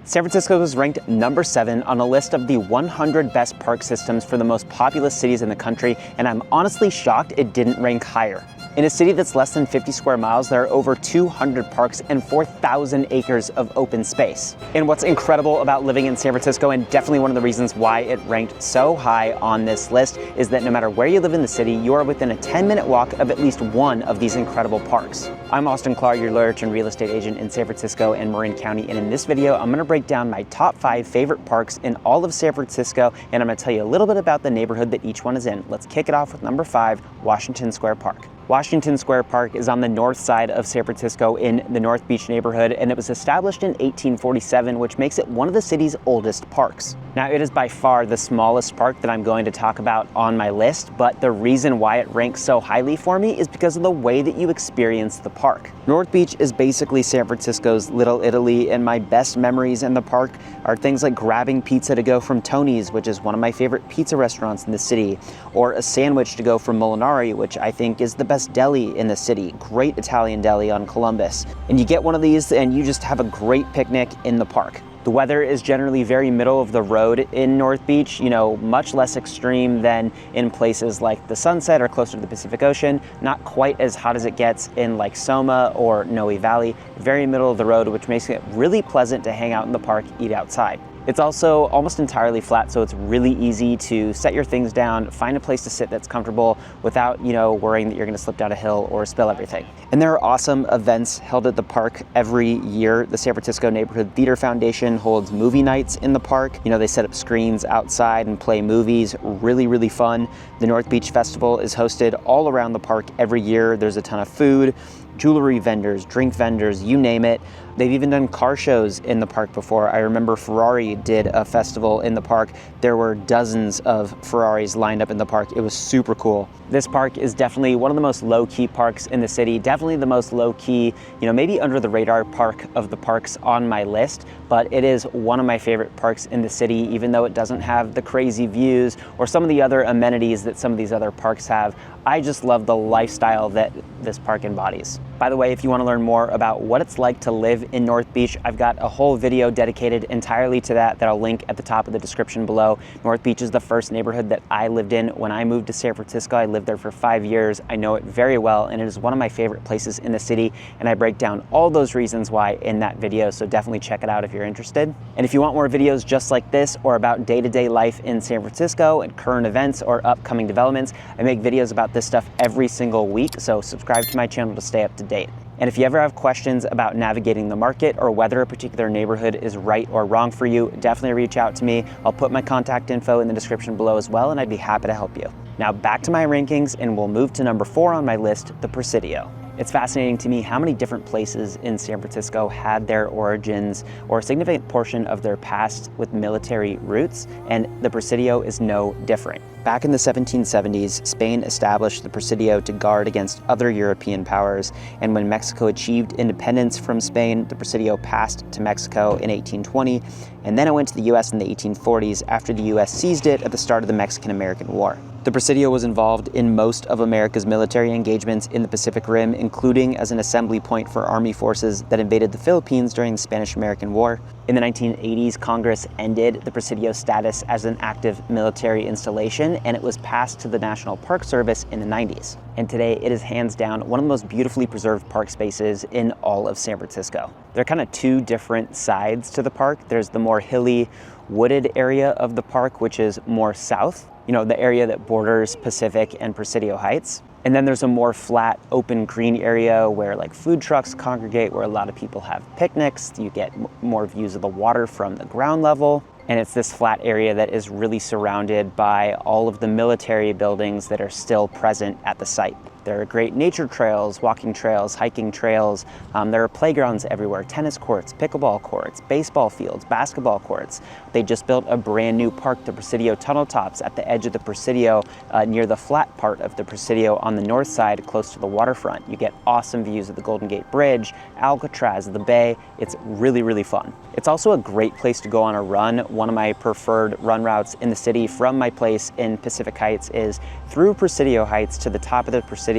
San Francisco was ranked number 7 on a list of the 100 best park systems for the most populous cities in the country, and I'm honestly shocked it didn't rank higher. In a city that's less than 50 square miles, there are over 200 parks and 4,000 acres of open space. And what's incredible about living in San Francisco, and definitely one of the reasons why it ranked so high on this list, is that no matter where you live in the city, you are within a 10-minute walk of at least one of these incredible parks. I'm Austin Clark, your lawyer and real estate agent in San Francisco and Marin County, and in this video, I'm gonna break down my top 5 favorite parks in all of San Francisco, and I'm gonna tell you a little bit about the neighborhood that each one is in. Let's kick it off with number 5, Washington Square Park. Washington Square Park is on the north side of San Francisco in the North Beach neighborhood, and it was established in 1847, which makes it one of the city's oldest parks. Now, it is by far the smallest park that I'm going to talk about on my list, but the reason why it ranks so highly for me is because of the way that you experience the park. North Beach is basically San Francisco's Little Italy, and my best memories in the park are things like grabbing pizza to go from Tony's, which is one of my favorite pizza restaurants in the city, or a sandwich to go from Molinari, which I think is the best deli in the city. Great Italian deli on Columbus. And you get one of these and you just have a great picnic in the park. The weather is generally very middle of the road in North Beach, much less extreme than in places like the Sunset or closer to the Pacific Ocean. Not quite as hot as it gets in like Soma or Noe Valley. Very middle of the road, which makes it really pleasant to hang out in the park, eat outside. It's also almost entirely flat, so it's really easy to set your things down, find a place to sit that's comfortable without, worrying that you're gonna slip down a hill or spill everything. And there are awesome events held at the park every year. The San Francisco Neighborhood Theater Foundation holds movie nights in the park. They set up screens outside and play movies, really, really fun. The North Beach Festival is hosted all around the park every year. There's a ton of food, jewelry vendors, drink vendors, you name it. They've even done car shows in the park before. I remember Ferrari did a festival in the park. There were dozens of Ferraris lined up in the park. It was super cool. This park is definitely one of the most low-key parks in the city, definitely the most low-key, maybe under the radar park of the parks on my list, but it is one of my favorite parks in the city, even though it doesn't have the crazy views or some of the other amenities that some of these other parks have. I just love the lifestyle that this park embodies. By the way, if you want to learn more about what it's like to live in North Beach, I've got a whole video dedicated entirely to that I'll link at the top of the description below. North Beach is the first neighborhood that I lived in when I moved to San Francisco. I lived there for 5 years. I know it very well, and it is one of my favorite places in the city, and I break down all those reasons why in that video, so definitely check it out if you're interested. And if you want more videos just like this or about day-to-day life in San Francisco and current events or upcoming developments, I make videos about this stuff every single week, so subscribe to my channel to stay up to date. And if you ever have questions about navigating the market or whether a particular neighborhood is right or wrong for you, definitely reach out to me. I'll put my contact info in the description below as well, and I'd be happy to help you. Now back to my rankings, and we'll move to number 4 on my list, the Presidio. It's fascinating to me how many different places in San Francisco had their origins or a significant portion of their past with military roots, and the Presidio is no different. Back in the 1770s, Spain established the Presidio to guard against other European powers, and when Mexico achieved independence from Spain, the Presidio passed to Mexico in 1820, and then it went to the US in the 1840s after the US seized it at the start of the Mexican-American War. The Presidio was involved in most of America's military engagements in the Pacific Rim, including as an assembly point for army forces that invaded the Philippines during the Spanish-American War. In the 1980s, Congress ended the Presidio status as an active military installation, and it was passed to the National Park Service in the 90s. And today, it is hands down one of the most beautifully preserved park spaces in all of San Francisco. There are kind of 2 different sides to the park. There's the more hilly, wooded area of the park, which is more south, the area that borders Pacific and Presidio Heights. And then there's a more flat, open green area where like food trucks congregate, where a lot of people have picnics. You get more views of the water from the ground level. And it's this flat area that is really surrounded by all of the military buildings that are still present at the site. There are great nature trails, walking trails, hiking trails. There are playgrounds everywhere, tennis courts, pickleball courts, baseball fields, basketball courts. They just built a brand new park, the Presidio Tunnel Tops, at the edge of the Presidio, near the flat part of the Presidio on the north side, close to the waterfront. You get awesome views of the Golden Gate Bridge, Alcatraz, the bay. It's really, really fun. It's also a great place to go on a run. One of my preferred run routes in the city from my place in Pacific Heights is through Presidio Heights to the top of the Presidio,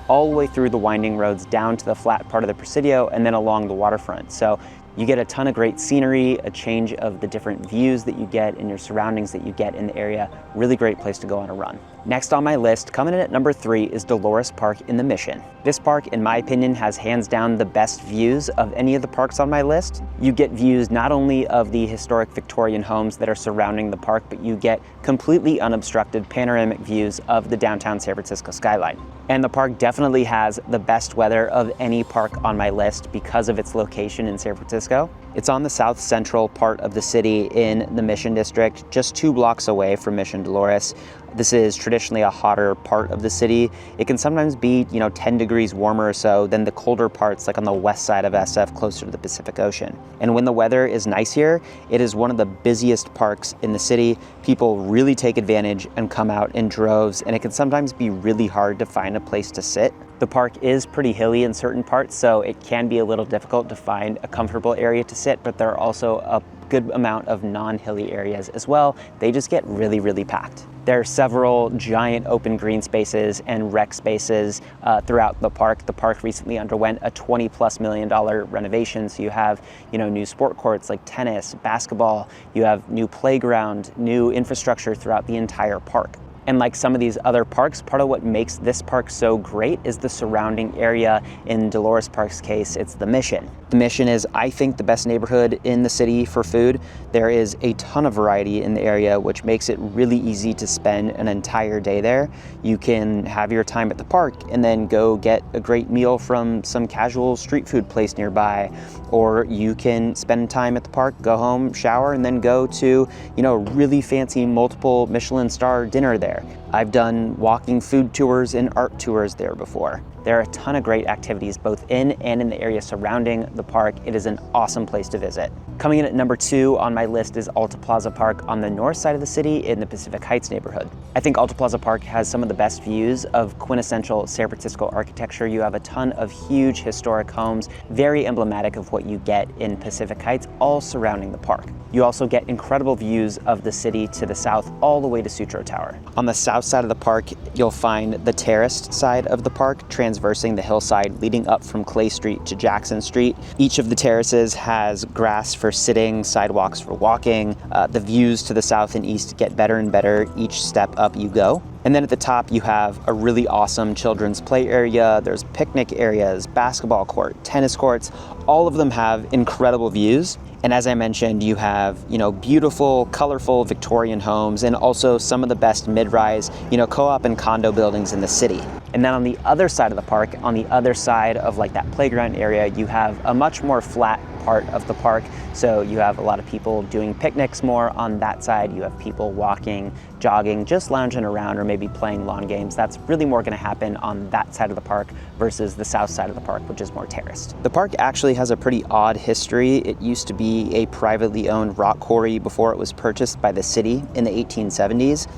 all the way through the winding roads down to the flat part of the Presidio and then along the waterfront. So You get a ton of great scenery, a change of the different views that you get and your surroundings that you get in the area. Really great place to go on a run. Next on my list, coming in at number 3, is Dolores Park in the Mission. This park, in my opinion, has hands down the best views of any of the parks on my list. You get views not only of the historic Victorian homes that are surrounding the park, but you get completely unobstructed panoramic views of the downtown San Francisco skyline. And the park definitely has the best weather of any park on my list because of its location in San Francisco. It's on the south central part of the city in the Mission District, just 2 blocks away from Mission Dolores. This is traditionally a hotter part of the city. It can sometimes be, 10 degrees warmer or so than the colder parts like on the west side of SF closer to the Pacific Ocean. And when the weather is nice here, it is one of the busiest parks in the city. People really take advantage and come out in droves, and it can sometimes be really hard to find a place to sit. The park is pretty hilly in certain parts, so it can be a little difficult to find a comfortable area to sit, but there are also a good amount of non-hilly areas as well. They just get really, really packed. There are several giant open green spaces and rec spaces throughout the park. The park recently underwent a $20+ million renovation, so you have new sport courts like tennis, basketball, you have new playground, new infrastructure throughout the entire park. And like some of these other parks, part of what makes this park so great is the surrounding area. In Dolores Park's case, it's the Mission. The Mission is, I think, the best neighborhood in the city for food. There is a ton of variety in the area, which makes it really easy to spend an entire day there. You can have your time at the park and then go get a great meal from some casual street food place nearby, or you can spend time at the park, go home, shower, and then go to, a really fancy multiple Michelin star dinner there. I've done walking food tours and art tours there before. There are a ton of great activities both in and in the area surrounding the park. It is an awesome place to visit. Coming in at number 2 on my list is Alta Plaza Park on the north side of the city in the Pacific Heights neighborhood. I think Alta Plaza Park has some of the best views of quintessential San Francisco architecture. You have a ton of huge historic homes, very emblematic of what you get in Pacific Heights, all surrounding the park. You also get incredible views of the city to the south all the way to Sutro Tower. On the south side of the park, you'll find the terraced side of the park, transversing the hillside leading up from Clay Street to Jackson Street. Each of the terraces has grass for sitting, sidewalks for walking. The views to the south and east get better and better each step up you go. And then at the top, you have a really awesome children's play area. There's picnic areas, basketball court, tennis courts. All of them have incredible views. And as I mentioned, you have, beautiful, colorful Victorian homes and also some of the best mid-rise, co-op and condo buildings in the city. And then on the other side of the park, on the other side of like that playground area, you have a much more flat part of the park. So you have a lot of people doing picnics more on that side. You have people walking, jogging, just lounging around, or maybe playing lawn games. That's really more going to happen on that side of the park versus the south side of the park, which is more terraced. The park actually has a pretty odd history. It used to be a privately owned rock quarry before it was purchased by the city in the 1870s.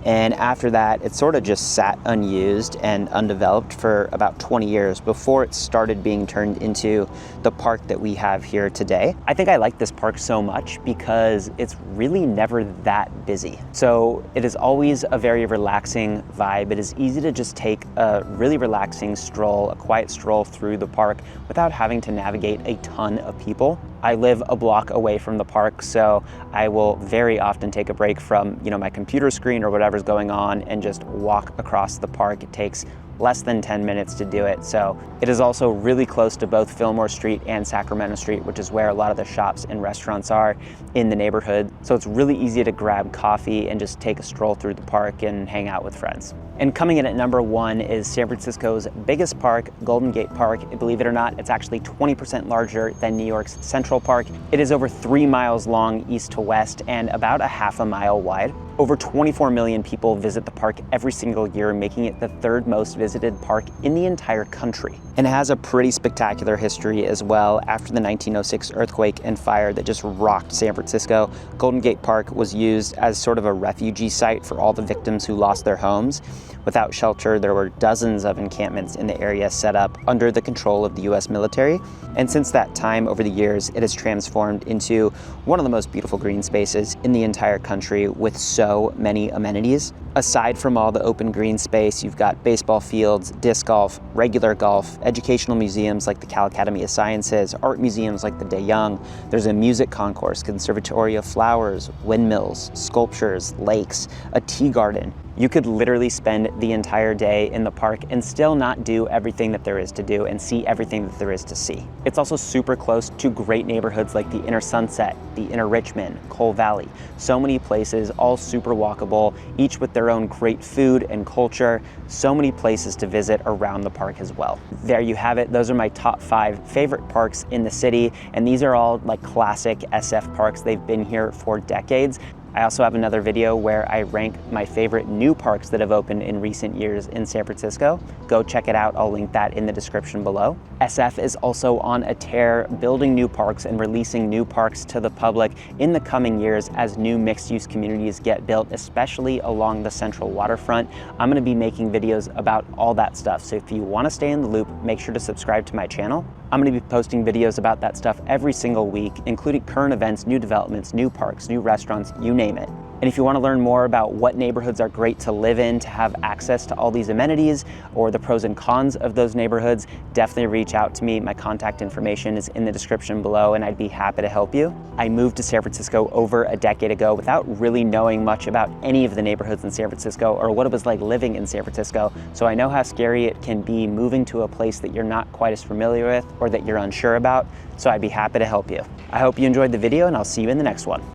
And after that, it sort of just sat unused and undeveloped for about 20 years before it started being turned into the park that we have here today. I think I like this park so much because it's really never that busy. So it is always a very relaxing vibe. It is easy to just take a really relaxing stroll, a quiet stroll through the park without having to navigate a ton of people. I live a block away from the park, so I will very often take a break from, my computer screen or whatever's going on and just walk across the park. It takes less than 10 minutes to do it. So it is also really close to both Fillmore Street and Sacramento Street, which is where a lot of the shops and restaurants are in the neighborhood. So it's really easy to grab coffee and just take a stroll through the park and hang out with friends. And coming in at number 1 is San Francisco's biggest park, Golden Gate Park. Believe it or not, it's actually 20% larger than New York's Central Park. It is over 3 miles long east to west and about a half a mile wide. Over 24 million people visit the park every single year, making it the 3rd most visited park in the entire country. And it has a pretty spectacular history as well. After the 1906 earthquake and fire that just rocked San Francisco, Golden Gate Park was used as sort of a refugee site for all the victims who lost their homes. Without shelter, there were dozens of encampments in the area set up under the control of the US military. And since that time, over the years, it has transformed into one of the most beautiful green spaces in the entire country with so so many amenities. Aside from all the open green space, you've got baseball fields, disc golf, regular golf, educational museums like the Cal Academy of Sciences, art museums like the De Young. There's a music concourse, conservatory of flowers, windmills, sculptures, lakes, a tea garden. You could literally spend the entire day in the park and still not do everything that there is to do and see everything that there is to see. It's also super close to great neighborhoods like the Inner Sunset, the Inner Richmond, Cole Valley. So many places, all super walkable, each with their own great food and culture. So many places to visit around the park as well. There you have it. Those are my top 5 favorite parks in the city. And these are all like classic SF parks. They've been here for decades. I also have another video where I rank my favorite new parks that have opened in recent years in San Francisco. Go check it out. I'll link that in the description below. SF is also on a tear, building new parks and releasing new parks to the public in the coming years as new mixed-use communities get built, especially along the central waterfront. I'm going to be making videos about all that stuff. So if you want to stay in the loop, make sure to subscribe to my channel. I'm going to be posting videos about that stuff every single week, including current events, new developments, new parks, new restaurants, you name it. And if you want to learn more about what neighborhoods are great to live in, to have access to all these amenities, or the pros and cons of those neighborhoods, definitely reach out to me. My contact information is in the description below, and I'd be happy to help you. I moved to San Francisco over a decade ago without really knowing much about any of the neighborhoods in San Francisco or what it was like living in San Francisco. So I know how scary it can be moving to a place that you're not quite as familiar with or that you're unsure about. So I'd be happy to help you. I hope you enjoyed the video, and I'll see you in the next one.